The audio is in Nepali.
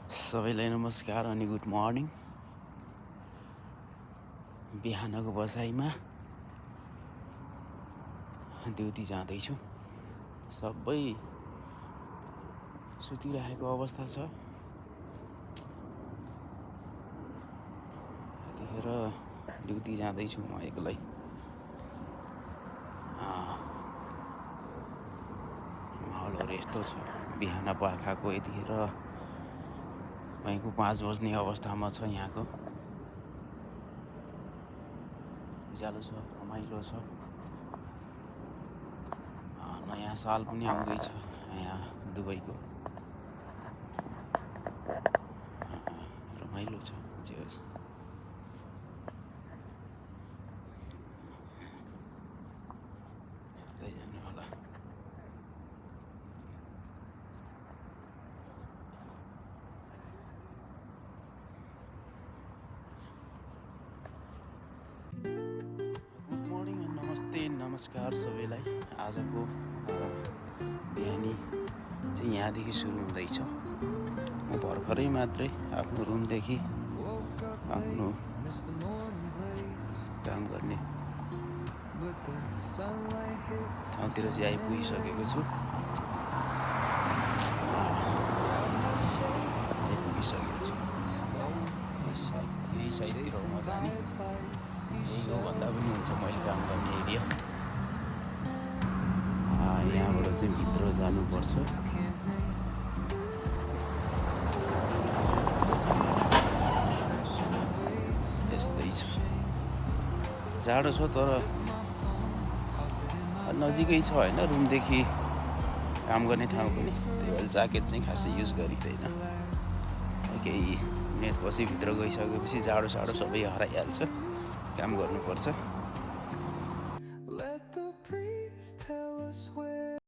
सबैलाई नमस्कार अनि गुड मर्निङ। बिहानको बसाइमा ड्युटी जाँदैछु। सबै सुतिरहेको अवस्था छ। त्यतिखेर ड्युटी जाँदैछु म एक्लै। माहौलहरू यस्तो छ। बिहान बर्खाको यतिखेर कहीँको 5 बज्ने अवस्थामा छ। यहाँको उज्यालो छ, रमाइलो छ। नयाँ साल पनि आउँदैछ यहाँ दुबईको। रमाइलो छ जे होस्। जानु होला। गुड मर्निङ, नमस्ते, नमस्कार सबैलाई। आजको बिहानी चाहिँ यहाँदेखि सुरु हुँदैछ। म भर्खरै मात्रै आफ्नो रुमदेखि आफ्नो काम गर्ने ठाउँतिर चाहिँ आइपुगिसकेको छु। यही साइडतिर हो म जाने। यही हो भन्दा पनि हुन्छ मैले काम गर्ने एरिया। यहाँबाट चाहिँ भित्र जानुपर्छ। त्यस्तै छ। जाडो छ तर नजिकै छ होइन रुमदेखि काम गर्ने ठाउँ पनि। त्यही भएर ज्याकेट चाहिँ खासै युज गरिँदैन। केही मिनटपछि भित्र गइसकेपछि जाडो सबै हराइहाल्छ। काम गर्नुपर्छ।